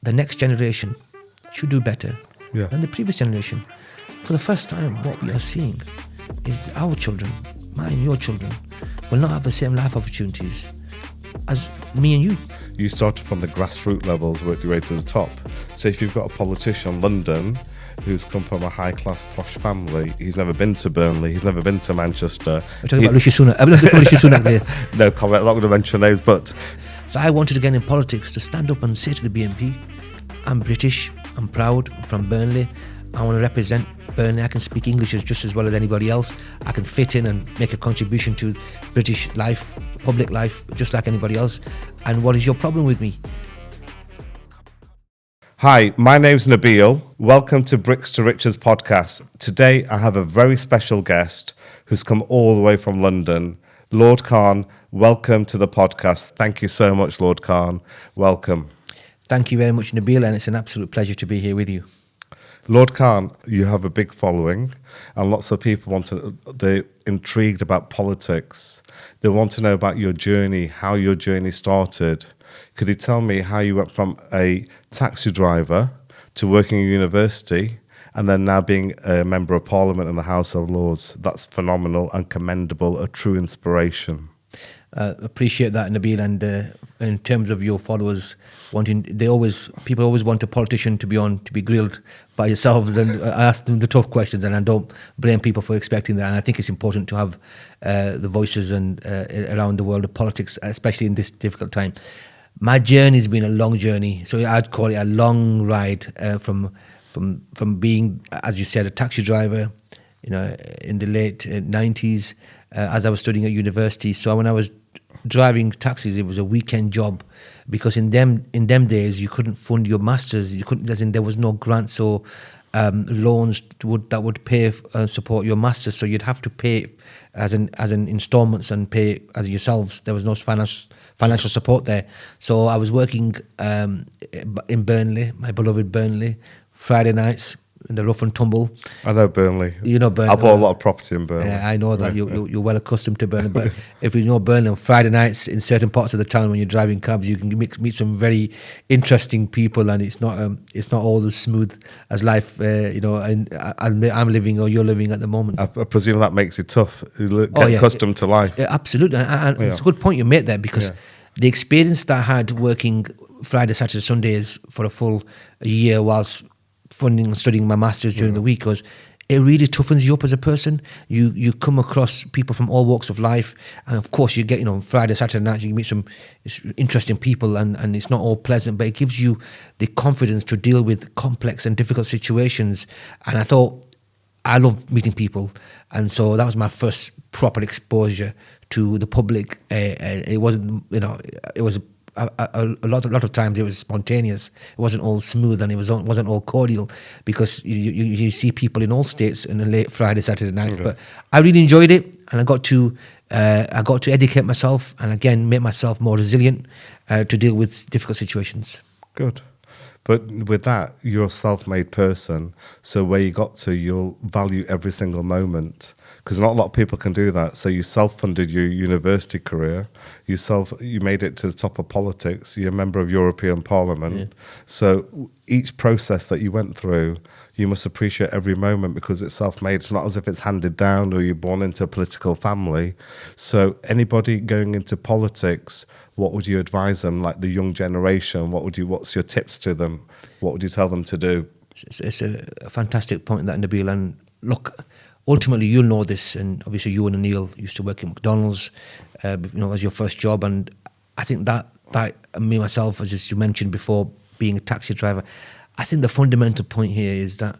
the next generation should do better Yes. than the previous generation. For the first time, what we are seeing is our children, mine, your children, will not have the same life opportunities as me and you. You started from the grassroots levels, worked your way to the top. So if you've got a politician in London who's come from a high-class posh family, he's never been to Burnley, he's never been to Manchester. We're talking about Rishi Sunak. I'm not going to Rishi Sunak there. No comment, I'm not going to mention names, but... So I wanted to get in politics to stand up and say to the BNP, I'm British, I'm proud, I'm from Burnley, I want to represent Burnley, I can speak English just as well as anybody else, I can fit in and make a contribution to British life, public life, just like anybody else, and what is your problem with me? Hi, my name's Nabil. Welcome to Bricks to Riches podcast. Today I have a very special guest who's come all the way from London. Lord Kahn, welcome to the podcast. Thank you so much, Lord Kahn. Welcome. Thank you very much, Nabil, and it's an absolute pleasure to be here with you. Lord Kahn, you have a big following, and lots of people they're intrigued about politics. They want to know about your journey, how your journey started. Could you tell me how you went from a taxi driver to working at university and then now being a member of Parliament in the House of Lords? That's phenomenal and commendable, a true inspiration. Appreciate that, Nabil, and in terms of your followers people always want a politician to be grilled by yourselves, and I ask them the tough questions, and I don't blame people for expecting that, and I think it's important to have the voices and around the world of politics, especially in this difficult time. My journey's been a long journey, so I'd call it a long ride from being, as you said, a taxi driver, in the late 90s, as I was studying at university. So when I was driving taxis, it was a weekend job, because in them days you couldn't fund your masters. You couldn't, as in there was no grants or loans that would pay support your masters. So you'd have to pay as in installments and pay as yourselves. There was no financial support there. So I was working in Burnley, my beloved Burnley, Friday nights in the rough and tumble. I know Burnley. You know Burnley. I bought a lot of property in Burnley. Yeah, I know that. You're well accustomed to Burnley. But if you know Burnley, on Friday nights in certain parts of the town when you're driving cabs, you can meet some very interesting people, and it's not all as smooth as life. I'm living or you're living at the moment. I presume that makes it tough. You get accustomed to life. Yeah, absolutely. And it's a good point you made there, because the experience that I had working Friday, Saturday, Sundays for a full year whilst funding and studying my masters during the week it really toughens you up as a person. You come across people from all walks of life, and of course you get Friday, Saturday nights you meet some interesting people, and it's not all pleasant, but it gives you the confidence to deal with complex and difficult situations. And I thought, I love meeting people, and so that was my first proper exposure to the public. It wasn't, it was a lot of times it was spontaneous. It wasn't all smooth, and it wasn't all cordial, because you see people in all states in a late Friday, Saturday night. Okay. But I really enjoyed it, and I got to educate myself, and again make myself more resilient to deal with difficult situations. Good. But with that, you're a self-made person, so where you got to, you'll value every single moment, because not a lot of people can do that. So you self-funded your university career, you made it to the top of politics, you're a member of European Parliament. Yeah. So each process that you went through, you must appreciate every moment, because it's self-made. It's not as if it's handed down or you're born into a political family. So anybody going into politics, what would you advise them, like the young generation? What's your tips to them? What would you tell them to do? It's a fantastic point, that, Nabil. And look, ultimately you'll know this, and obviously you and Anil used to work at McDonald's, as your first job. And I think that me myself, as you mentioned before, being a taxi driver, I think the fundamental point here is that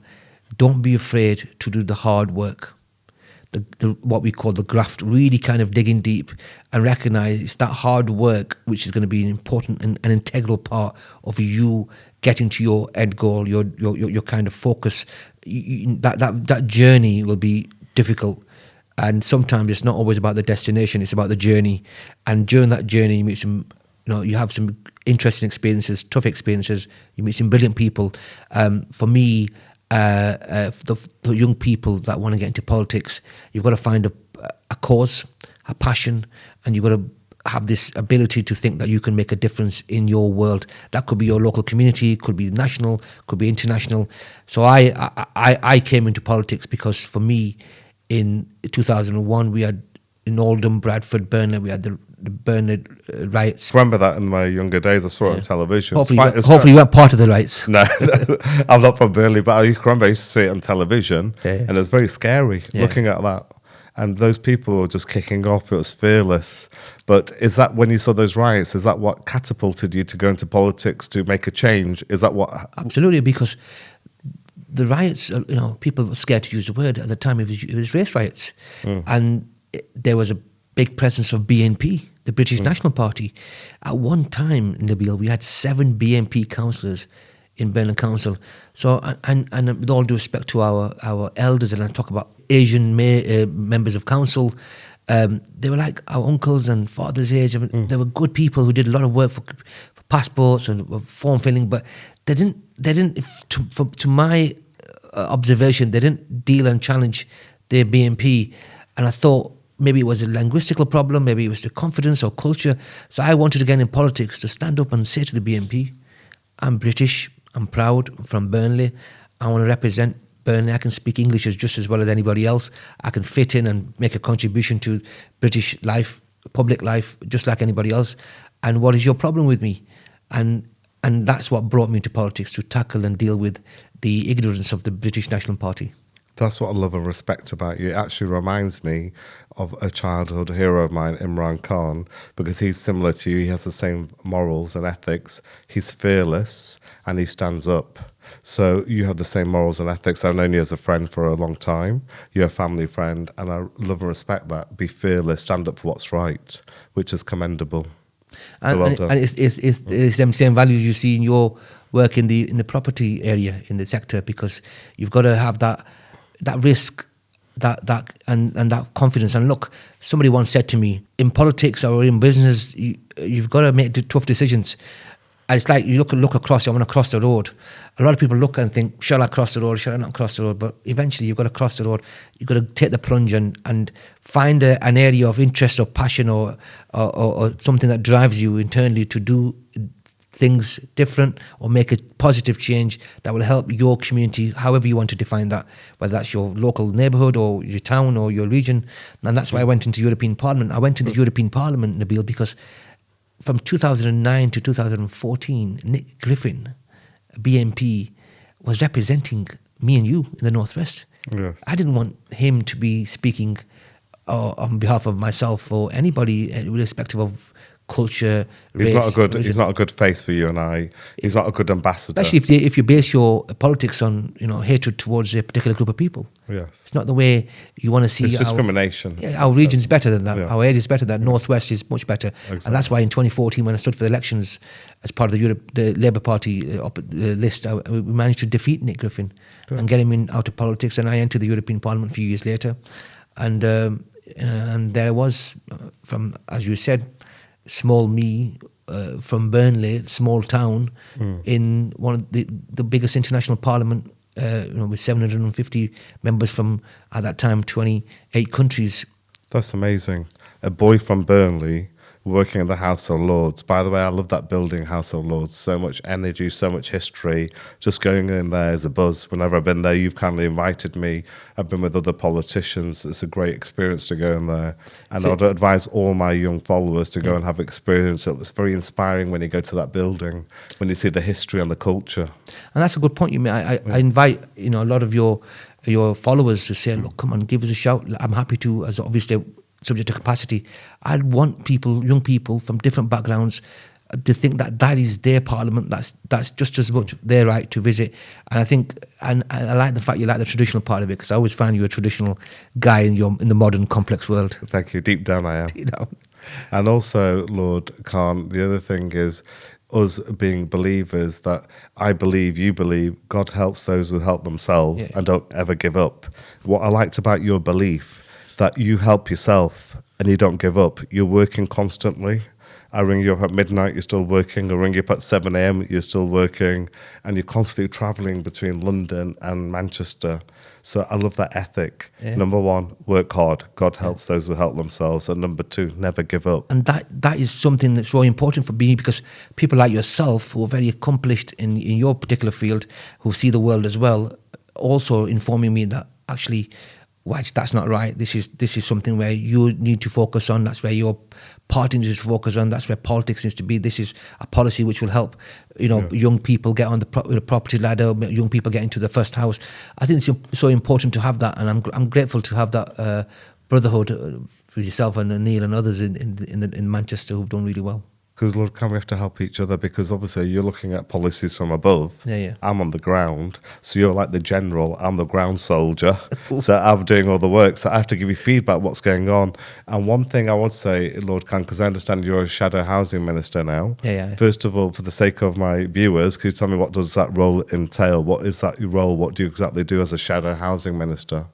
don't be afraid to do the hard work. The what we call the graft, really kind of digging deep and recognize it's that hard work which is going to be an important and an integral part of you getting to your end goal, your kind of focus. That journey will be difficult, and sometimes it's not always about the destination, it's about the journey. And during that journey you meet some, you have some interesting experiences, tough experiences, you meet some brilliant people. For me, the young people that want to get into politics, you've got to find a cause, a passion, and you've got to have this ability to think that you can make a difference in your world. That could be your local community, could be national, could be international. So I came into politics because for me, in 2001, we had in Oldham, Bradford, Burnley, we had the Burnley riots. Remember that in my younger days, I saw it on television. Hopefully you weren't part of the riots. No, I'm not from Burnley, but I remember I used to see it on television, and it was very scary looking at that. And those people were just kicking off. It was fearless. But is that when you saw those riots, is that what catapulted you to go into politics, to make a change? Is that what? Absolutely, because the riots, people were scared to use the word. At the time, it was race riots. And there was a big presence of BNP, the British National Party. At one time, Nabil, we had 7 BNP councillors in Burnley Council. So, and with all due respect to our elders, and I talk about Asian members of council, they were like our uncles and fathers' age. I mean, they were good people who did a lot of work for passports and form filling, but they didn't. To my observation, they didn't deal and challenge their BNP. And I thought maybe it was a linguistical problem, maybe it was the confidence or culture. So I wanted to get in politics to stand up and say to the BNP, I'm British, I'm proud, I'm from Burnley, I want to represent Burnley, I can speak English just as well as anybody else, I can fit in and make a contribution to British life, public life, just like anybody else. And what is your problem with me? And that's what brought me into politics, to tackle and deal with the ignorance of the British National Party. That's what I love and respect about you. It actually reminds me of a childhood hero of mine, Imran Khan, because he's similar to you. He has the same morals and ethics. He's fearless and he stands up. So you have the same morals and ethics. I've known you as a friend for a long time. You're a family friend, and I love and respect that. Be fearless, stand up for what's right, which is commendable. And it's them same values you see in your work in the property area, in the sector, because you've got to have that risk, that and that confidence. And look, somebody once said to me, in politics or in business, you've got to make tough decisions. And it's like you look across, I want to cross the road. A lot of people look and think, shall I cross the road, shall I not cross the road? But eventually you've got to cross the road. You've got to take the plunge and find an area of interest or passion or something that drives you internally to do things different or make a positive change that will help your community, however you want to define that, whether that's your local neighbourhood or your town or your region. And that's why I went into European Parliament. I went into the European Parliament, Nabil, because from 2009 to 2014, Nick Griffin, BNP, was representing me and you in the Northwest. Yes. I didn't want him to be speaking on behalf of myself or anybody, irrespective of culture, race. He's not a good face for you and I. He's not a good ambassador. Especially if you base your politics on hatred towards a particular group of people. Yes. It's not the way you want to see. It's discrimination. Our region's better than that. Yeah. Our area is better than that. Northwest is much better. Exactly. And that's why in 2014, when I stood for the elections as part of the Labour Party list, we managed to defeat Nick Griffin and get him out of politics. And I entered the European Parliament a few years later. And there I was, from, as you said, small me from Burnley, small town, in one of the biggest international parliament, with 750 members from, at that time, 28 countries. That's amazing. A boy from Burnley working in the House of Lords. By the way, I love that building, House of Lords. So much energy, so much history. Just going in there is a buzz. Whenever I've been there, you've kindly invited me. I've been with other politicians. It's a great experience to go in there. And I'd advise all my young followers to go and have experience. It's very inspiring when you go to that building, when you see the history and the culture. And that's a good point you made. I invite a lot of your followers to say, look, come on, give us a shout. I'm happy to, as obviously subject to capacity. I'd want young people from different backgrounds to think that is their parliament. That's just as much their right to visit. And I think, and I like the fact you like the traditional part of it, because I always find you a traditional guy in the modern complex world. Thank you. Deep down I am. And also, Lord Khan, the other thing is us being believers, that I believe, you believe, God helps those who help themselves and don't ever give up. What I liked about your belief, that you help yourself and you don't give up. You're working constantly. I ring you up at midnight, you're still working. I ring you up at 7 a.m, you're still working. And you're constantly travelling between London and Manchester. So I love that ethic. Yeah. Number one, work hard. God helps those who help themselves. And number two, never give up. And that is something that's really important for me, because people like yourself who are very accomplished in your particular field, who see the world as well, also informing me that actually, Waj, that's not right. This is something where you need to focus on. That's where your party needs to focus on. That's where politics needs to be. This is a policy which will help, young people get on the property ladder, young people get into the first house. I think it's so important to have that, and I'm grateful to have that brotherhood with yourself and Neil and others in Manchester who've done really well. Because, Lord, can we have to help each other? Because obviously you're looking at policies from above. Yeah. I'm on the ground. So you're like the general. I'm the ground soldier. So I'm doing all the work. So I have to give you feedback what's going on. And one thing I want to say, Lord Khan, because I understand you're a shadow housing minister now. Yeah. First of all, for the sake of my viewers, could you tell me what does that role entail? What is that role? What do you exactly do as a shadow housing minister?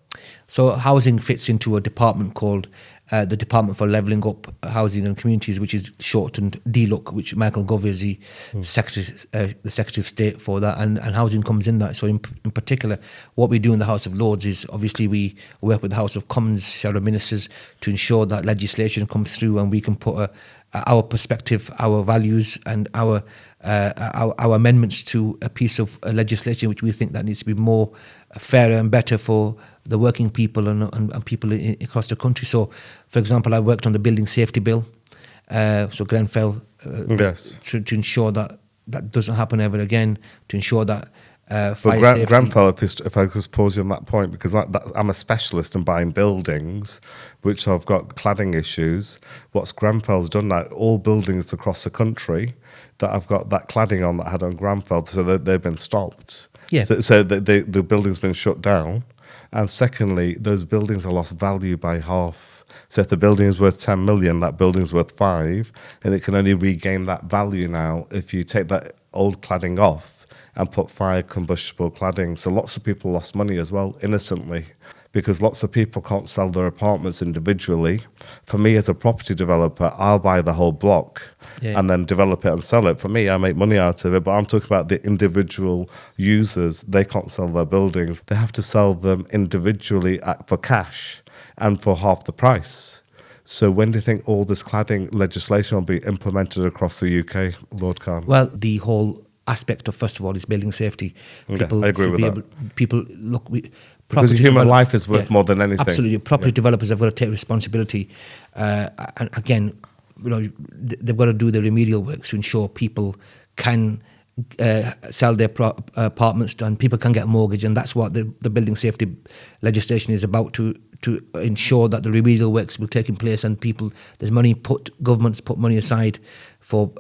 So housing fits into a department called the Department for Levelling Up Housing and Communities, which is shortened DLUC, which Michael Gove is the Secretary of State for that, and housing comes in that. So in particular, what we do in the House of Lords is obviously we work with the House of Commons shadow ministers to ensure that legislation comes through and we can put our perspective, our values, and our amendments to a piece of legislation which we think that needs to be more fairer and better for the working people and people across the country. So, for example, I worked on the building safety bill, so Grenfell, Yes. to ensure that doesn't happen ever again, to ensure that But fire safety. Grenfell, if I could pause you on that point, because I'm a specialist in buying buildings which have got cladding issues. What's Grenfell's done now, all buildings across the country that I've got that cladding on that I had on Grenfell, so they've been stopped. Yeah. So the building's been shut down. And secondly, those buildings have lost value by half. So if the building is worth 10 million, that building's worth 5, and it can only regain that value now if you take that old cladding off and put fire combustible cladding. So lots of people lost money as well, innocently, because lots of people can't sell their apartments individually. For me as a property developer, I'll buy the whole block and then develop it and sell it. For me, I make money out of it, but I'm talking about the individual users. They can't sell their buildings. They have to sell them individually for cash and for half the price. So when do you think all this cladding legislation will be implemented across the UK, Lord Khan? Well, the whole aspect of, first of all, is building safety. I agree with that. People look. Because human life is worth more than anything. Absolutely, property developers have got to take responsibility, and again, they've got to do the remedial work to ensure people can sell their apartments and people can get a mortgage, and that's what the building safety legislation is about, to ensure that the remedial works will take in place and people, there's money governments put money aside for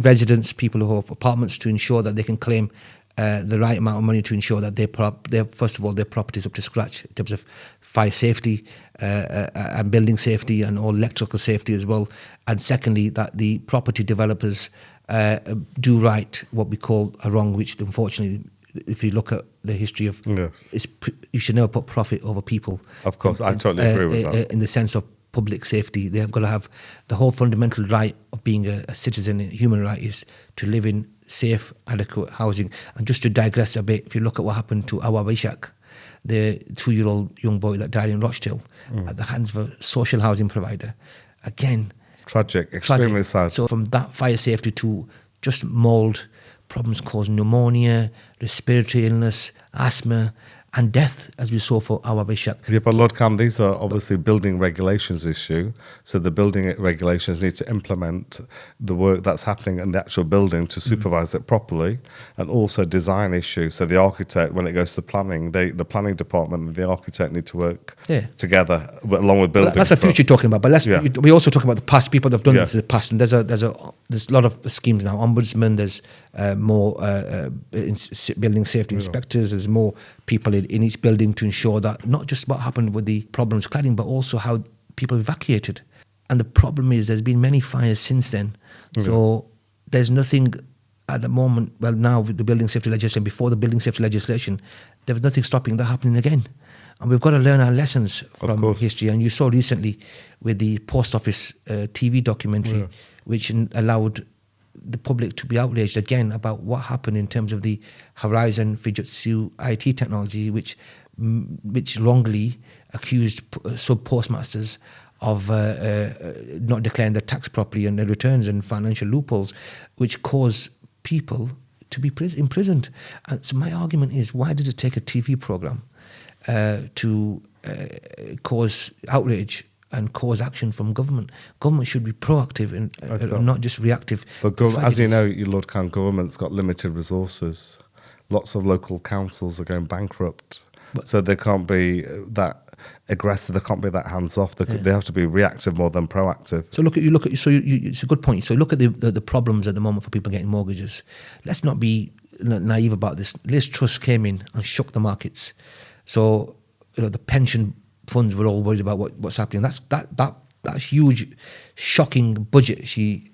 residents, people who have apartments, to ensure that they can claim the right amount of money to ensure that first of all, their property is up to scratch in terms of fire safety and building safety and all electrical safety as well. And secondly, that the property developers do right what we call a wrong, which unfortunately, if you look at the history of, you should never put profit over people. Of course, I totally agree with that. In the sense of public safety, they have got to have the whole fundamental right of being a citizen. A human right is to live in safe, adequate housing. And just to digress a bit, if you look at what happened to Awa Ishak, the 2-year-old young boy that died in Rochdale at the hands of a social housing provider, again, tragic, extremely sad. So from that, fire safety to just mould problems causing pneumonia, respiratory illness, asthma, and death, as we saw for Awa Ishak. Yeah, but Lord Khan, these are obviously building regulations issue. So the building regulations need to implement the work that's happening in the actual building to supervise it properly, and also design issue. So the architect, when it goes to planning, the planning department and the architect need to work together along with building. That's the future you're talking about. But we also talk about the past. People that have done this in the past, and there's a lot of schemes now. Ombudsman, there's more building safety inspectors. There's more people in each building to ensure that not just what happened with the problems cladding, but also how people evacuated. And the problem is there's been many fires since then. So there's nothing at the moment, well, now with the building safety legislation, before the building safety legislation, there was nothing stopping that happening again. And we've got to learn our lessons from history. And you saw recently with the post office TV documentary, which allowed the public to be outraged again about what happened in terms of the Horizon Fujitsu IT technology, which wrongly accused sub-postmasters of not declaring their tax properly and their returns and financial loopholes, which caused people to be imprisoned. And so my argument is, why did it take a TV program to cause outrage and cause action from government? Government should be proactive and not just reactive. But as you know, Lord Khan, government's got limited resources. Lots of local councils are going bankrupt. So they can't be that aggressive. They can't be that hands off. They have to be reactive more than proactive. So it's a good point. So look at the problems at the moment for people getting mortgages. Let's not be naive about this. Liz Truss came in and shook the markets. So the pension funds were all worried about what's happening. That huge, shocking budget she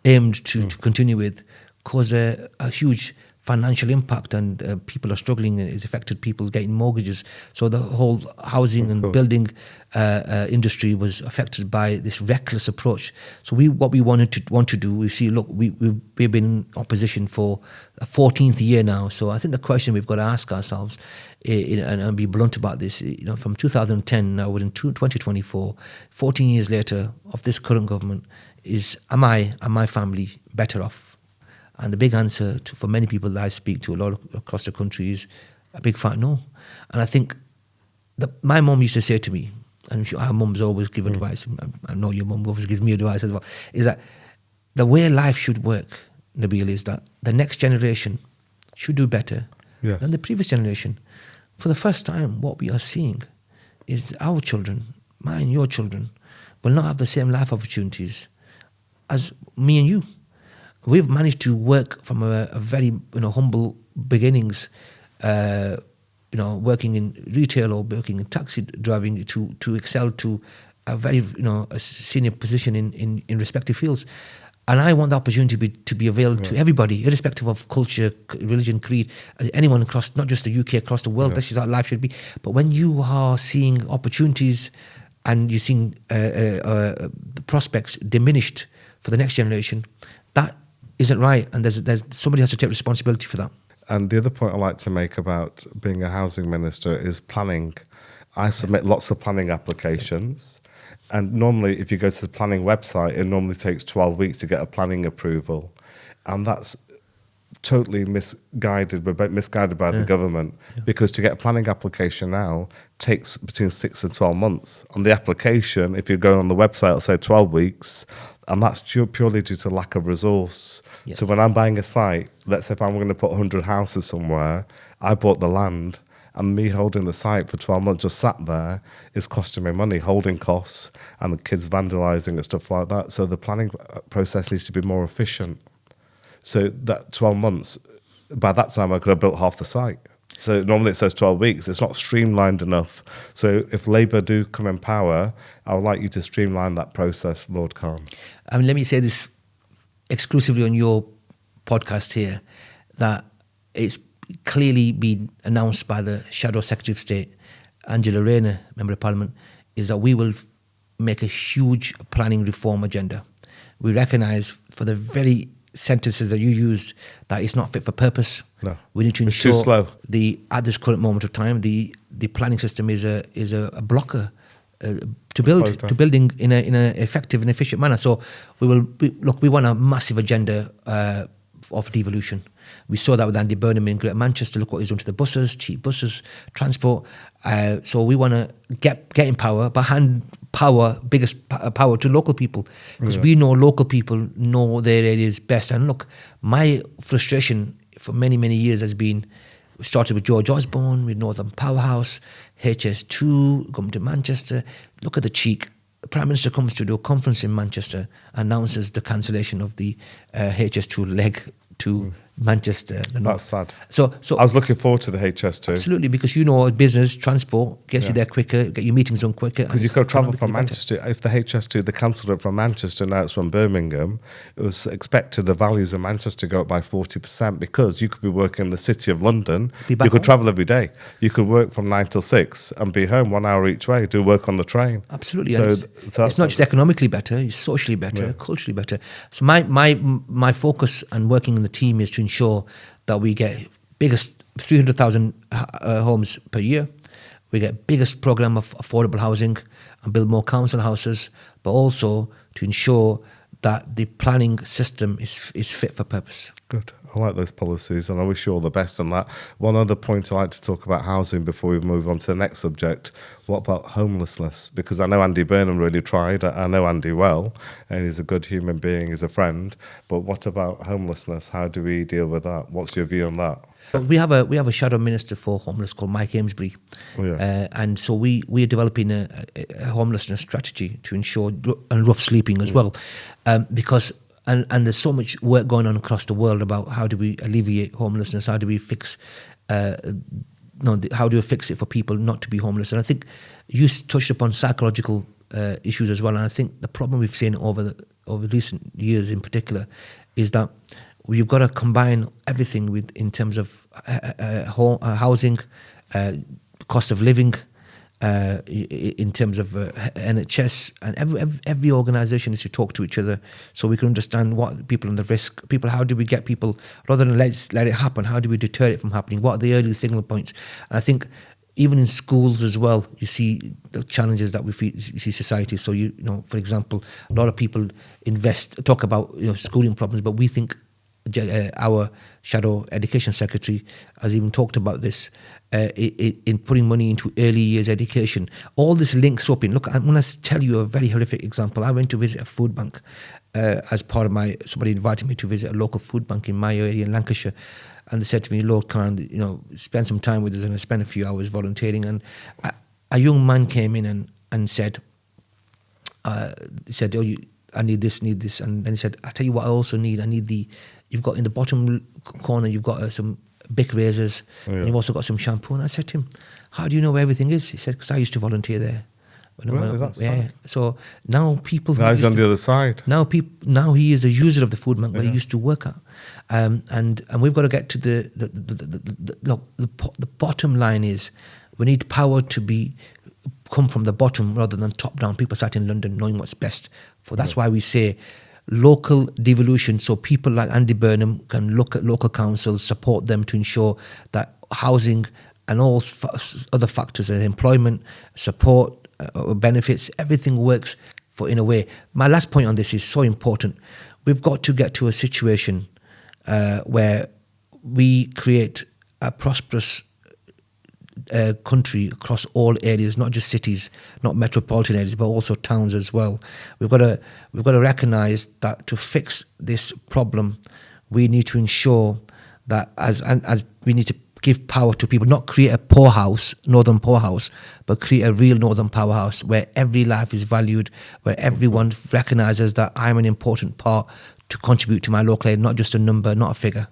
aimed to continue with caused a huge financial impact, and people are struggling. It's affected people getting mortgages. So the whole housing and building industry was affected by this reckless approach. So what we want to do, we see, look, we've been in opposition for a 14th year now. So I think the question we've got to ask ourselves, and be blunt about this, from 2010 now, we're in 2024, 14 years later of this current government, is am I and my family better off? And the big answer for many people that I speak to a lot across the country is a big fat no. And I think my mum used to say to me, and our mums always give advice, I know your mum always gives me advice as well, is that the way life should work, Nabil, is that the next generation should do better than the previous generation. For the first time, what we are seeing is our children, mine, your children, will not have the same life opportunities as me and you. We've managed to work from a very humble beginnings, working in retail or working in taxi driving to excel to a very a senior position in respective fields. And I want the opportunity to be available to everybody, irrespective of culture, religion, creed, anyone across, not just the UK, across the world. This is how life should be. But when you are seeing opportunities and you're seeing prospects diminished for the next generation, that isn't right, and there's somebody has to take responsibility for that. And the other point I like to make about being a housing minister is planning. I submit lots of planning applications, and normally if you go to the planning website, it normally takes 12 weeks to get a planning approval, and that's totally misguided by the government, because to get a planning application now takes between 6 and 12 months. On the application, if you go on the website, it'll say 12 weeks, and that's purely due to lack of resource. Yes. So when I'm buying a site, let's say if I'm going to put 100 houses somewhere, I bought the land, and me holding the site for 12 months just sat there is costing me money, holding costs, and the kids vandalising and stuff like that. So the planning process needs to be more efficient. So that 12 months, by that time I could have built half the site. So normally it says 12 weeks. It's not streamlined enough. So if Labour do come in power, I would like you to streamline that process, Lord Khan. I mean, let me say this exclusively on your podcast here, that it's clearly been announced by the Shadow Secretary of State, Angela Rayner, Member of Parliament, is that we will make a huge planning reform agenda. We recognise for the very sentences that you used that it's not fit for purpose. No, we need to ensure it's too slow. At this current moment of time, the planning system is a blocker to building in a effective and efficient manner. So we want a massive agenda of devolution. We saw that with Andy Burnham in Greater Manchester. Look what he's done to the buses, cheap buses, transport. So we want to get in power, but hand power, biggest power to local people, because we know local people know their areas best. And look, my frustration for many, many years has been, we started with George Osborne, with Northern Powerhouse, HS2, come to Manchester. Look at the cheek. The Prime Minister comes to do a conference in Manchester, announces the cancellation of the HS2 leg to Manchester, the north. That's sad. So I was looking forward to the HS2 absolutely, because business transport gets you Yeah. there quicker, get your meetings done quicker. because you could travel from Manchester. Manchester. If the HS2 they cancelled it from Manchester, now it's from Birmingham. It was expected the values of Manchester go up by 40% because you could be working in the city of London. Be back You could home. travel every day. You could work from 9 till 6 and be home 1 hour each way. Do work on the train. Absolutely, So, and it's not just economically better; it's socially better, culturally better. So my focus and working in the team is to ensure that we get biggest 300,000 homes per year. We get biggest program of affordable housing and build more council houses, but also to ensure that the planning system is fit for purpose. Good. I like those policies and I wish you all the best on that. One other point I like to talk about housing before we move on to the next subject. What about homelessness? Because I know Andy Burnham really tried. I know Andy well and he's a good human being, he's a friend. But what about homelessness? How do we deal with that? What's your view on that? We have a shadow minister for homeless called Mike Amesbury, and so we are developing a homelessness strategy to ensure and rough sleeping as well, because and there's so much work going on across the world about how do we alleviate homelessness, how do we fix how do we fix it for people not to be homeless, and I think you touched upon psychological issues as well, and I think the problem we've seen over recent years in particular is that we've got to combine everything in terms of housing, cost of living, in terms of NHS, and every organisation is to talk to each other so we can understand what people on the risk. How do we get people, rather than let it happen, how do we deter it from happening? What are the early signal points? And I think even in schools as well, you see the challenges that we see society. So you know, for example, a lot of people talk about schooling problems, but we think our shadow education secretary has even talked about this in putting money into early years education. All this links up in. Look, I'm going to tell you a very horrific example. I went to visit a food bank as part of somebody invited me to visit a local food bank in my area in Lancashire, and they said to me, "Lord Khan, spend some time with us," and I spent a few hours volunteering. And a young man came in and said, "Oh, I need this," and then he said, "I tell you what, I also need. You've got in the bottom corner, you've got some Bic razors, and you've also got some shampoo." And I said to him, "How do you know where everything is?" He said, "Because I used to volunteer there." That's sad. So now people. Now he's on the other side. Now he is a user of the food bank where he used to work at, and we've got to get to the bottom line is we need power to come from the bottom rather than top down. People sat in London knowing what's best. That's why we say local devolution, so people like Andy Burnham can look at local councils, support them to ensure that housing and all other factors, employment, support, benefits, everything works in a way. My last point on this is so important. We've got to get to a situation where we create a prosperous country across all areas, not just cities, not metropolitan areas, but also towns as well. We've got to recognise that to fix this problem, we need to ensure that as we need to give power to people, not create a northern poorhouse, but create a real northern powerhouse where every life is valued, where everyone recognises that I'm an important part to contribute to my local area, not just a number, not a figure.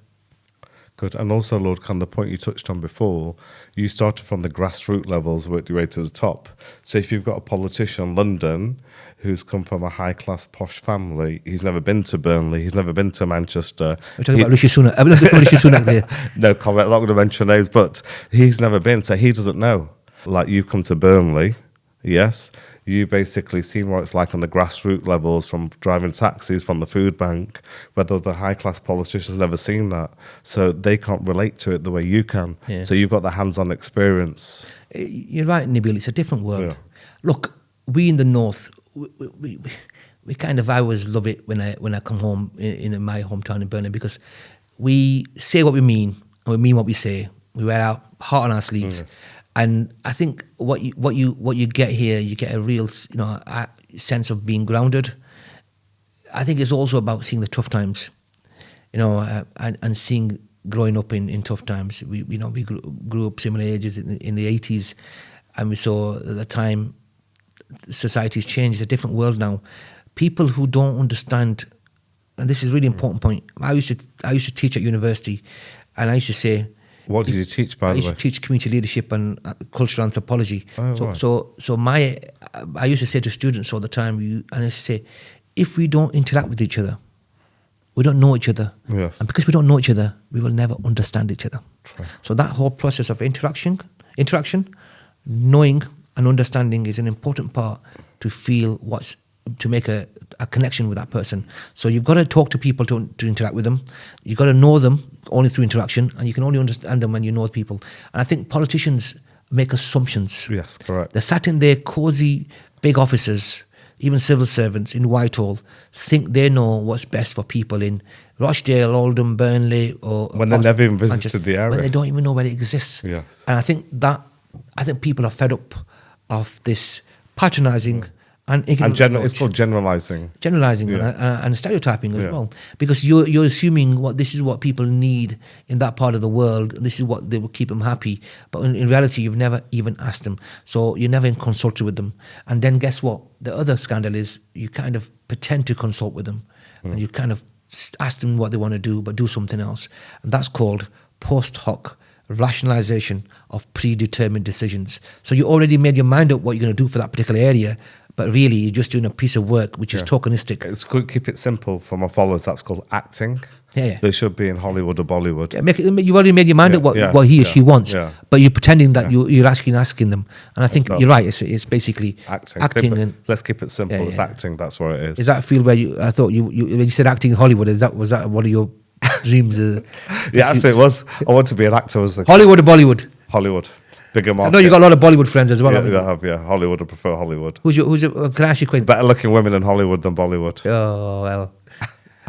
Good. And also, Lord Khan, the point you touched on before, you started from the grassroots levels, worked your way to the top. So if you've got a politician in London who's come from a high-class posh family, he's never been to Burnley, he's never been to Manchester. We're talking about Rishi Sunak. I'm looking for Rishi Sunak there. No comment, I'm not going to mention names, but he's never been, so he doesn't know. Like, you come to Burnley, yes, you basically seen what it's like on the grassroots levels, from driving taxis, from the food bank, whether the high-class politicians never seen that. So they can't relate to it the way you can. Yeah. So you've got the hands-on experience. You're right, Nabil, it's a different world. Yeah. Look, we in the north, we kind of, I always love it when I come home in my hometown in Burnley, because we say what we mean and we mean what we say. We wear our heart on our sleeves. And I think what you get here, you get a real sense of being grounded. I think it's also about seeing the tough times, and seeing growing up in tough times. We grew up similar ages in the 80s, and we saw at the time society's changed. It's a different world now. People who don't understand and this is a really important point. I used to teach at university, and I used to say, What did you teach, by I the used way? to teach community leadership and cultural anthropology. Oh, so, right. I used to say to students all the time, and I used to say, if we don't interact with each other, we don't know each other. Yes. And because we don't know each other, we will never understand each other. True. So that whole process of interaction, knowing and understanding is an important part to make a connection with that person. So you've got to talk to people to interact with them. You've got to know them only through interaction, and you can only understand them when you know people. And I think politicians make assumptions. Yes, correct. They're sat in their cosy big offices, even civil servants in Whitehall, think they know what's best for people in Rochdale, Oldham, Burnley, or When they never even visited the area. when they don't even know where it exists. Yes. And I think people are fed up of this patronising and ignorant And it's approach. called generalizing. Generalizing Yeah. and stereotyping as Yeah. well, because you're assuming this is what people need in that part of the world. This is what they will keep them happy, but in reality, you've never even asked them, so you're never consulted with them. And then guess what? The other scandal is you kind of pretend to consult with them, and you kind of ask them what they want to do, but do something else, and that's called post hoc rationalization of predetermined decisions. So you already made your mind up what you're going to do for that particular area, but really you're just doing a piece of work which is tokenistic. It's good. Keep it simple for my followers. That's called acting. Yeah. They should be in Hollywood or Bollywood. Yeah, you've already made your mind up what he or she wants, yeah. but you're pretending that you're asking them. And I think Exactly. you're right. It's basically acting. Simple. And Let's keep it simple. Yeah, It's yeah. acting. That's what it is. is that a field where I thought you when you said acting in Hollywood? Was that one of your dreams? Yeah, actually, it was. I want to be an actor. Hollywood or Bollywood? Hollywood, bigger I market. know you got a lot of Bollywood friends as well. haven't you? Yeah, Hollywood. I prefer Hollywood. Who's your? Can I ask you a question? Better looking women in Hollywood than Bollywood. Oh well.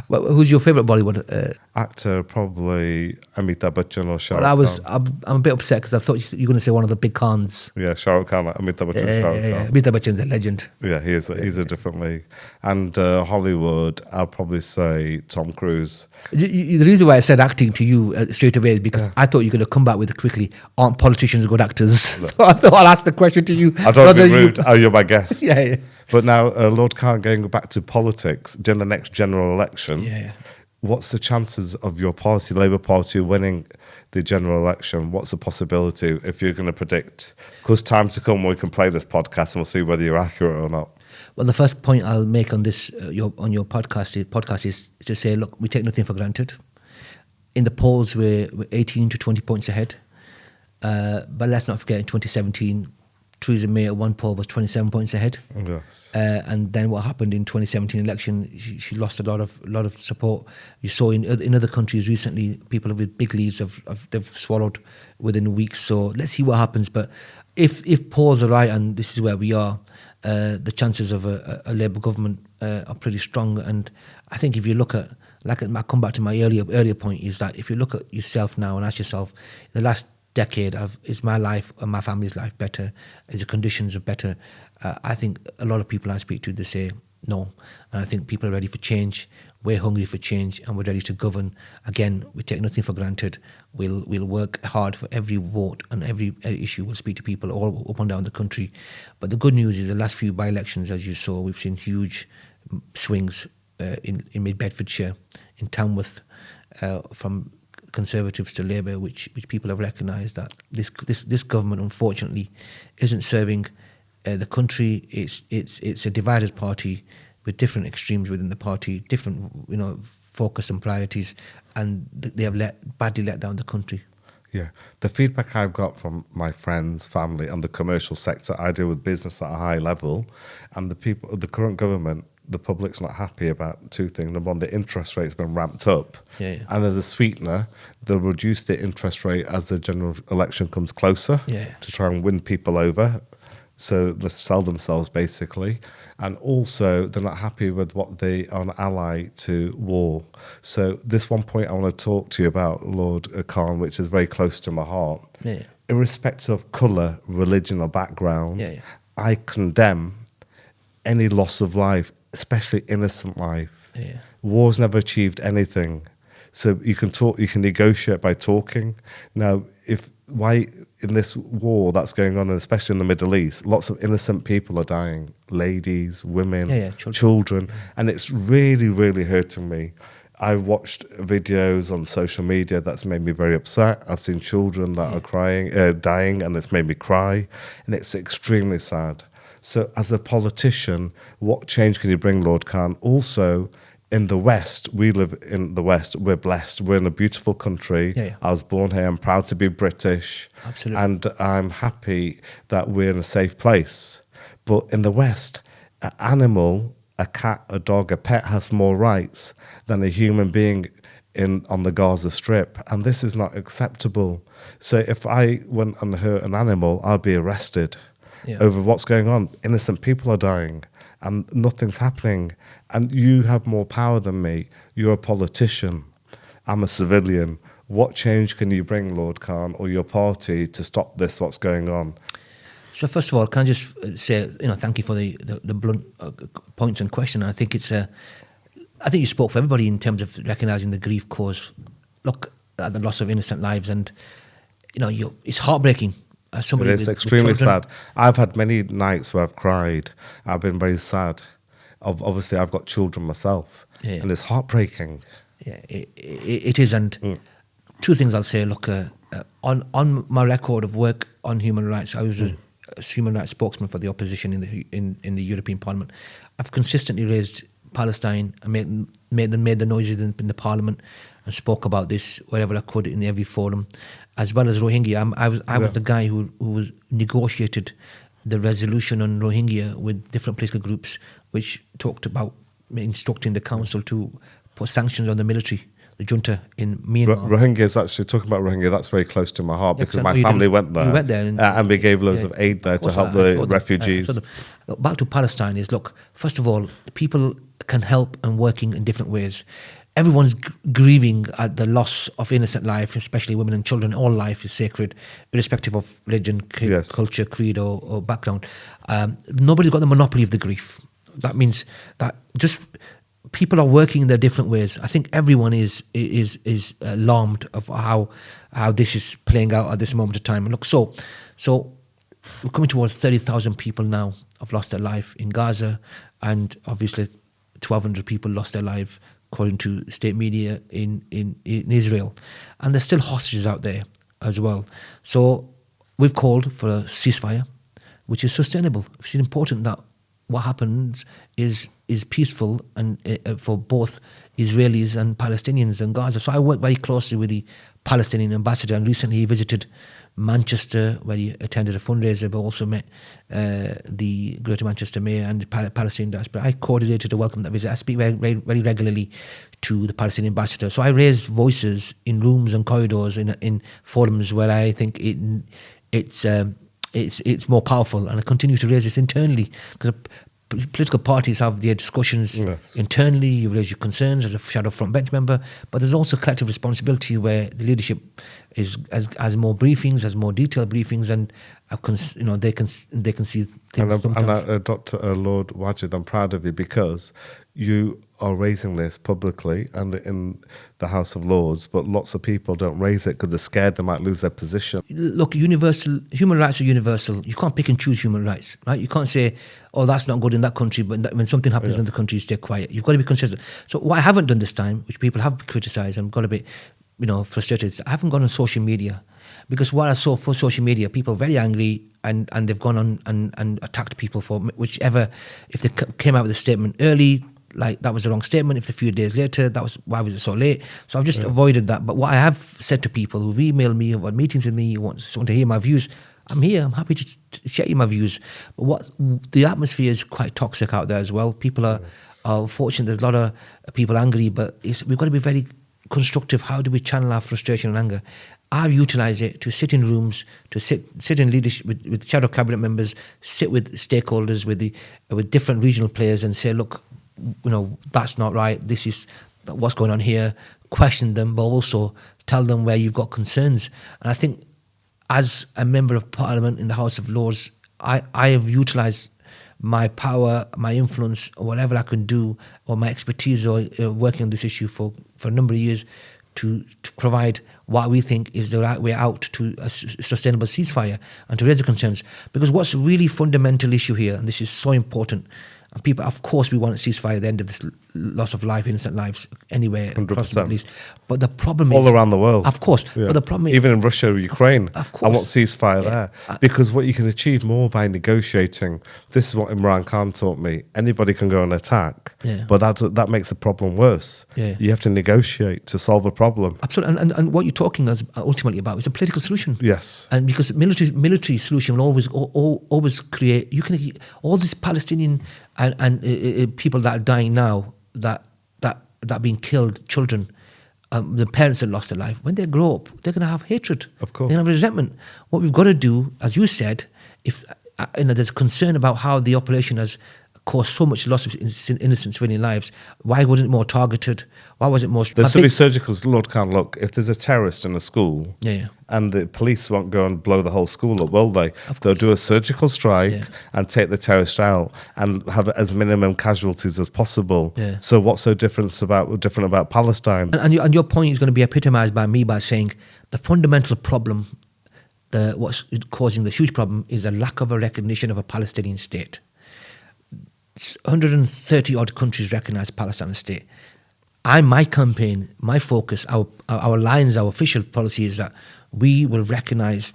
Who's your favourite Bollywood? Actor, probably Amitabh Bachchan or Shah Well, Rukh Khan. I'm a bit upset because I thought you were going to say one of the big Khans. Yeah, Shah Rukh Khan. Amitabh Bachchan, Shah Rukh Khan. Amitabh Bachchan's a legend. Yeah, he's a different league. And Hollywood, I'll probably say Tom Cruise. The reason why I said acting to you straight away is because I thought you were going to come back with it quickly. Aren't politicians good actors? So I thought I'll ask the question to you. I don't want to be rude. You're my guest. Yeah. But now, Lord Khan, going back to politics, during the next general election, Yeah. what's the chances of your party, Labour Party, winning the general election? What's the possibility if you're going to predict? Because time to come, we can play this podcast and we'll see whether you're accurate or not. Well, the first point I'll make on this on your podcast is to say, look, we take nothing for granted. In the polls, we're 18 to 20 points ahead. But let's not forget, in 2017, Theresa May at one poll was 27 points ahead. Yes. And then what happened in 2017 election, she lost a lot of support. You saw in other countries recently, people with big leads they've swallowed within weeks. So let's see what happens. But if polls are right, and this is where we are, the chances of a Labour government are pretty strong. And I think if you look at, I come back to my earlier point, is that if you look at yourself now and ask yourself, the last decade is my life and my family's life better? Is the conditions are better? I think a lot of people I speak to, they say no, and I think people are ready for change. We're hungry for change, and we're ready to govern. Again, we take nothing for granted. We'll work hard for every vote and every issue. We'll speak to people all up and down the country. But the good news is the last few by-elections, as you saw, we've seen huge swings in mid-Bedfordshire, in Tamworth, from Conservatives to Labour, which people have recognised that this government, unfortunately, isn't serving the country. It's a divided party with different extremes within the party, different focus and priorities, and they have badly let down the country. Yeah, the feedback I've got from my friends, family, and the commercial sector, I deal with business at a high level, and the current government, the public's not happy about two things. Number one, the interest rate's been ramped up. Yeah. And as a sweetener, they'll reduce the interest rate as the general election comes closer to try and win people over. So they'll sell themselves, basically. And also, they're not happy with what they are an ally to war. So this one point I want to talk to you about, Lord Khan, which is very close to my heart. Yeah. Irrespective of colour, religion or background, I condemn any loss of life, especially innocent life. Yeah. War's never achieved anything. So you can talk, you can negotiate by talking. Now, if why in this war that's going on, and especially in the Middle East, lots of innocent people are dying, ladies, women, children, and it's really, really hurting me. I watched videos on social media that's made me very upset. I've seen children that are crying, dying, and it's made me cry, and it's extremely sad. So as a politician, what change can you bring, Lord Kahn? Also, in the West, we live in the West, we're blessed. We're in a beautiful country. I was born here. I'm proud to be British. Absolutely. And I'm happy that we're in a safe place. But in the West, an animal, a cat, a dog, a pet has more rights than a human being on the Gaza Strip. And this is not acceptable. So if I went and hurt an animal, I'd be arrested over what's going on. Innocent people are dying and nothing's happening. And you have more power than me. You're a politician. I'm a civilian. What change can you bring, Lord Kahn, or your party to stop this, what's going on? So first of all, can I just say, thank you for the blunt points and question. I think I think you spoke for everybody in terms of recognising the grief cause. Look at the loss of innocent lives, and it's heartbreaking. As somebody it is extremely sad. I've had many nights where I've cried. I've been very sad. Obviously, I've got children myself, and it's heartbreaking. Yeah, it is. And two things I'll say. Look, on my record of work on human rights, I was a human rights spokesman for the opposition in the European Parliament. I've consistently raised Palestine and made the noises in the Parliament and spoke about this wherever I could in every forum, as well as Rohingya. I was the guy who was negotiated the resolution on Rohingya with different political groups, which talked about instructing the council to put sanctions on the military, the junta in Myanmar. Rohingya is actually, talking about Rohingya, that's very close to my heart because my family went there. You went there. And we gave loads of aid there to help the refugees. Back to Palestine is, look, first of all, people can help and working in different ways. Everyone's grieving at the loss of innocent life, especially women and children. All life is sacred, irrespective of religion, culture, creed, or background. Nobody's got the monopoly of the grief. That means that just people are working in their different ways. I think everyone is alarmed of how this is playing out at this moment of time. And look, so we're coming towards 30,000 people now have lost their life in Gaza, and obviously 1,200 people lost their life, according to state media in Israel. And there's still hostages out there as well. So we've called for a ceasefire, which is sustainable. It's important that what happens is peaceful and for both Israelis and Palestinians in Gaza. So I work very closely with the Palestinian ambassador, and recently he visited Manchester, where he attended a fundraiser, but also met the Greater Manchester Mayor and the Palestinian diaspora. I coordinated a welcome that visit. I speak very, very, very regularly to the Palestinian ambassador. So I raise voices in rooms and corridors in forums where I think it's more powerful, and I continue to raise this internally because political parties have their discussions internally. You raise your concerns as a shadow front bench member, but there's also collective responsibility where the leadership has more briefings, has more detailed briefings, and they can see things. And Dr. Lord Wajid, I'm proud of you because you are raising this publicly and in the House of Lords, but lots of people don't raise it because they're scared they might lose their position. Look, human rights are universal. You can't pick and choose human rights, right? You can't say, oh, that's not good in that country, but when something happens in the country, you stay quiet. You've got to be consistent. So what I haven't done this time, which people have criticised and got a bit frustrated, I haven't gone on social media, because what I saw for social media, people are very angry and they've gone on and attacked people for whichever, if they came out with a statement early, like that was the wrong statement. If a few days later, that was, why was it so late? So I've just avoided that. But what I have said to people who've emailed me, or meetings with me, who want to hear my views, I'm here. I'm happy to share you my views. But the atmosphere is quite toxic out there as well. People are unfortunate. There's a lot of people angry, but we've got to be very constructive. How do we channel our frustration and anger? I utilise it to sit in rooms, to sit in leadership with shadow cabinet members, sit with stakeholders, with different regional players, and say, look, that's not right. This is what's going on here. Question them, but also tell them where you've got concerns. And I think, as a member of Parliament in the House of Lords, I have utilised my power, my influence, or whatever I can do, or my expertise, or working on this issue for a number of years, to provide what we think is the right way out to a sustainable ceasefire and to raise the concerns. Because what's a really fundamental issue here, and this is so important, and people, of course, we want a ceasefire at the end of this loss of life, innocent lives, anywhere across the 100%. Middle East. But the problem is... All around the world. Of course. Yeah. But the problem is... Even in Russia or Ukraine, Of course. I want ceasefire there. Because what you can achieve more by negotiating, this is what Imran Khan taught me, anybody can go and attack, Yeah. but that makes the problem worse. Yeah. You have to negotiate to solve a problem. Absolutely. And what you're talking ultimately about is a political solution. Yes. And because military solution will always create... You can all this Palestinian and people that are dying now, that are being killed, children, the parents that lost their life, when they grow up, they're going to have hatred. Of course. They're going to have resentment. What we've got to do, as you said, if there's concern about how the operation has caused so much loss of innocent civilian lives, why wasn't it more targeted? Why was it more... There should be surgical... Lord Khan, look, if there's a terrorist in a school Yeah. and the police won't go and blow the whole school up, will they? They'll do a surgical strike Yeah. and take the terrorist out and have as minimum casualties as possible. Yeah. So what's so different about Palestine? And your point is going to be epitomized by me by saying the fundamental problem, what's causing the huge problem, is a lack of a recognition of a Palestinian state. 130 odd countries recognize Palestine as a state. My campaign, my focus, our lines, our official policy is that we will recognize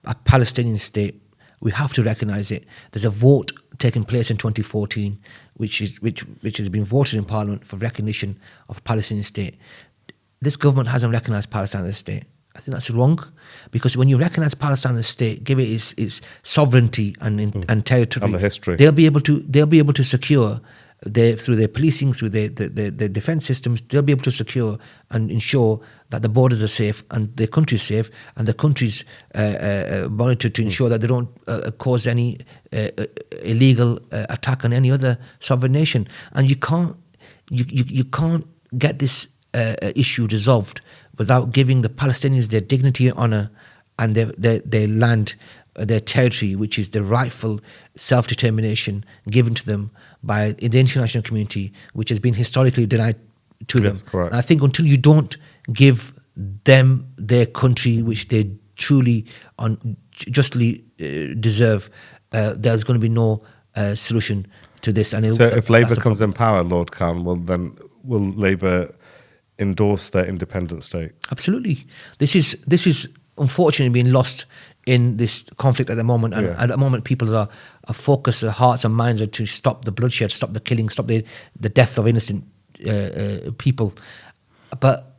a Palestinian state. We have to recognize it. There's a vote taking place in 2014, which has been voted in Parliament for recognition of a Palestinian state. This government hasn't recognized Palestine as a state. I think that's wrong, because when you recognize Palestine as a state, give it its sovereignty and territory, And the history. they'll be able to secure through their policing, through their defense systems, they'll be able to secure and ensure that the borders are safe and the country is safe, and the country's monitored to ensure that they don't cause any illegal attack on any other sovereign nation. And you can't get this issue resolved without giving the Palestinians their dignity and honour and their land, their territory, which is the rightful self-determination given to them by the international community, which has been historically denied to them. Correct. And I think until you don't give them their country, which they truly justly deserve, there's going to be no solution to this. And So if Labour comes in power, Lord Khan, will Labour endorse their independent state? Absolutely. This is unfortunately being lost in this conflict at the moment, and at the moment people are focused, their hearts and minds are to stop the bloodshed, stop the killing, stop the deaths of innocent people. But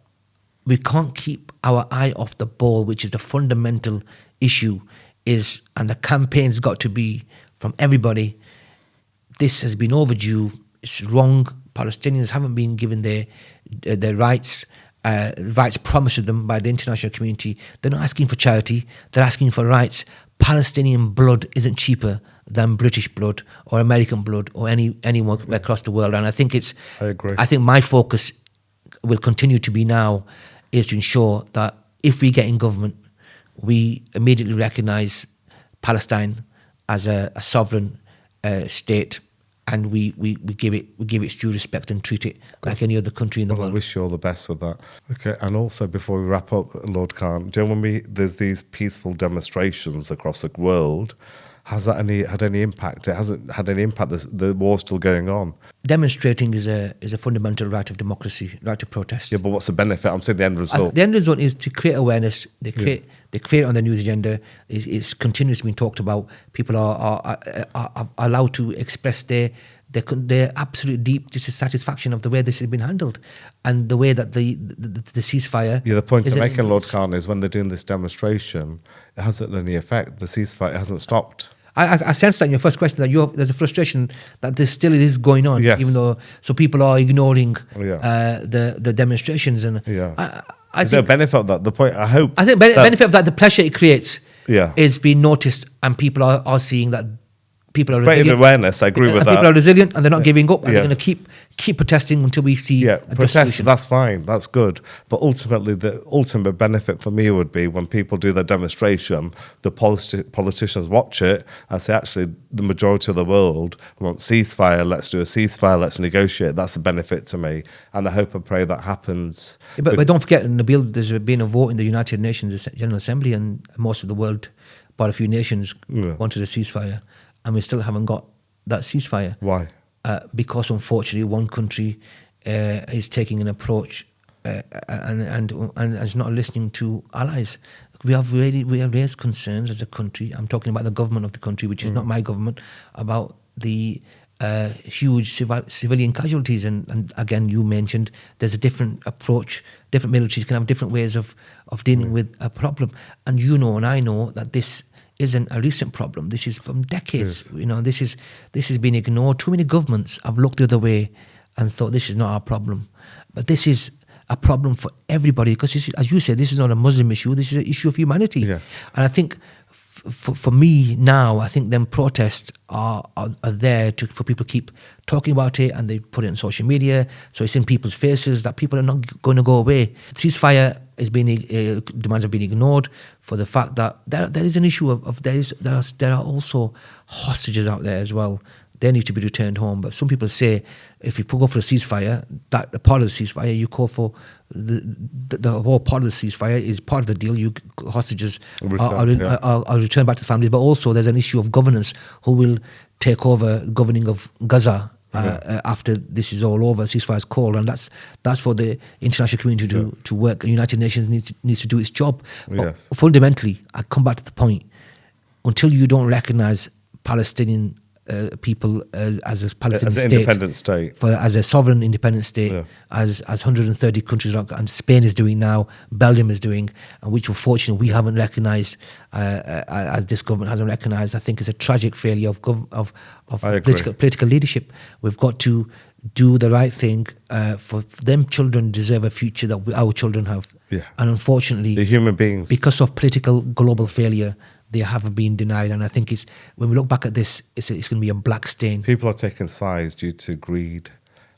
we can't keep our eye off the ball, which is the fundamental issue, and the campaign's got to be from everybody. This has been overdue. It's wrong. Palestinians haven't been given their rights promised to them by the international community. They're not asking for charity. They're asking for rights. Palestinian blood isn't cheaper than British blood or American blood or anyone across the world. And I think I agree. I think my focus will continue to be now is to ensure that if we get in government, we immediately recognise Palestine as a sovereign state, and we give it its due respect and treat it like any other country in the world. I wish you all the best with that. Okay, and also before we wrap up, Lord Khan, do you know when there's these peaceful demonstrations across the world? Has that had any impact? It hasn't had any impact. The war's still going on. Demonstrating is a fundamental right of democracy, right to protest. Yeah, but what's the benefit? I'm saying the end result. The end result is to create awareness. They create it on the news agenda. It's continuously being talked about. People are allowed to express their absolute deep dissatisfaction of the way this has been handled and the way that the ceasefire... Yeah, the point I'm making, Lord Khan, is when they're doing this demonstration, it hasn't had any effect. The ceasefire hasn't stopped. I sense that in your first question that there's a frustration that this still is going on, even though people are ignoring the demonstrations. And I think benefit of that. The point I think benefit of that, the pressure it creates is being noticed, and people are seeing that people are Creating resilient. awareness, I agree with that. People are resilient and they're not giving up, and Yeah. they're going to keep protesting until we see a just protest, solution. that's fine, that's good. But ultimately, the ultimate benefit for me would be when people do their demonstration, the politicians watch it and say, actually, the majority of the world want ceasefire, let's do a ceasefire, let's negotiate. That's a benefit to me. And I hope and pray that happens. Yeah, but don't forget, Nabil, there's been a vote in the United Nations General Assembly, and most of the world, quite a few nations, wanted a ceasefire, and we still haven't got that ceasefire. Why? Because unfortunately, one country is taking an approach and is not listening to allies. We have raised concerns as a country. I'm talking about the government of the country, which is not my government, about the huge civilian casualties. And again, you mentioned there's a different approach. Different militaries can have different ways of dealing with a problem. And you know, and I know that this isn't a recent problem. This is from decades. Yes. You know, this has been ignored. Too many governments have looked the other way and thought this is not our problem. But this is a problem for everybody, because this is, as you said, this is not a Muslim issue. This is an issue of humanity. Yes. And I think for me now, I think them protests are there for people to keep talking about it, and they put it on social media, so it's in people's faces that people are not going to go away. Ceasefire is being demands have been ignored for the fact that there is an issue of there are also hostages out there as well. They need to be returned home. But some people say if you go for a ceasefire, that the part of the ceasefire you call for the whole part of the ceasefire is part of the deal. You hostages are returned back to the families. But also there's an issue of governance. Who will take over governing of Gaza after this is all over? Ceasefire is called, and that's for the international community to work. The United Nations needs to do its job. But fundamentally, I come back to the point: until you don't recognise Palestinian people as a Palestinian state, independent state, as a sovereign independent state, as 130 countries and Spain is doing now, Belgium is doing, and which unfortunately we haven't recognised, as this government hasn't recognised. I think it's a tragic failure of political leadership. We've got to do the right thing. For them, children deserve a future that our children have, and unfortunately, the human beings, because of political global failure, they haven't been denied. And I think when we look back at this, it's going to be a black stain. People are taking sides due to greed,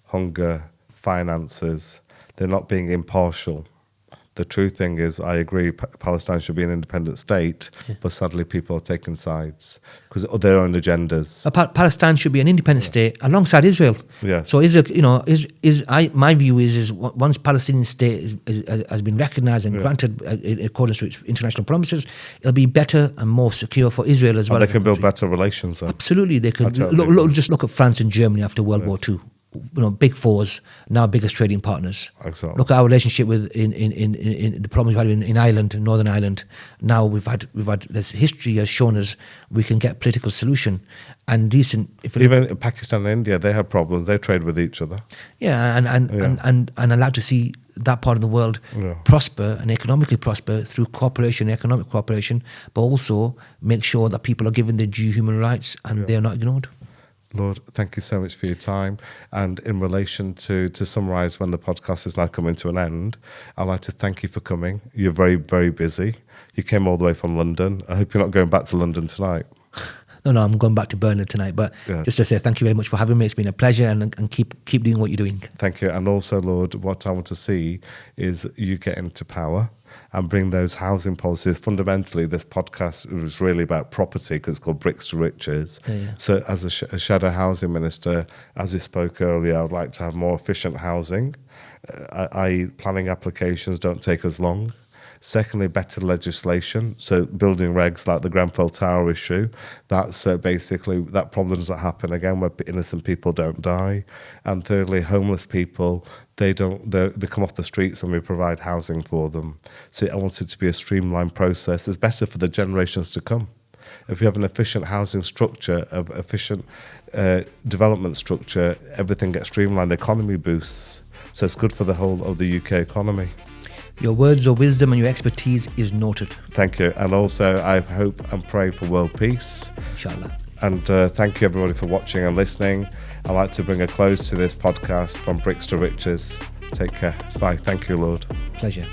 hunger, finances. They're not being impartial. The true thing is, I agree, Palestine should be an independent state, but sadly people are taking sides because of their own agendas. Palestine should be an independent state alongside Israel. So Israel, my view is once Palestinian state has been recognised and granted in accordance to its international promises, it'll be better and more secure for Israel as well. And they can build better relations then. Absolutely, they can. Just look at France and Germany after World War II. Big fours, now biggest trading partners. Exactly. Look at our relationship with in the problems we've had in Ireland, in Northern Ireland. Now we've had this history has shown us we can get political solution. And even Pakistan and India, they have problems. They trade with each other. And allowed to see that part of the world prosper and economically prosper through economic cooperation, but also make sure that people are given their due human rights and they are not ignored. Lord, thank you so much for your time. And in relation to summarise when the podcast is now coming to an end, I'd like to thank you for coming. You're very, very busy. You came all the way from London. I hope you're not going back to London tonight. No, I'm going back to Burnley tonight. But just to say thank you very much for having me. It's been a pleasure, and keep doing what you're doing. Thank you. And also, Lord, what I want to see is you get into power and bring those housing policies. Fundamentally, this podcast was really about property because it's called Bricks to Riches. So as a shadow housing minister, as we spoke earlier, I would like to have more efficient housing. Planning applications don't take as long. Secondly, better legislation. So building regs like the Grenfell Tower issue, that's basically that problems that happen again where innocent people don't die. And thirdly, homeless people, they come off the streets and we provide housing for them. So I want it to be a streamlined process. It's better for the generations to come. If we have an efficient housing structure, an efficient development structure, everything gets streamlined, the economy boosts. So it's good for the whole of the UK economy. Your words of wisdom and your expertise is noted. Thank you. And also, I hope and pray for world peace. Inshallah. And thank you, everybody, for watching and listening. I'd like to bring a close to this podcast from Bricks to Riches. Take care. Bye. Thank you, Lord. Pleasure.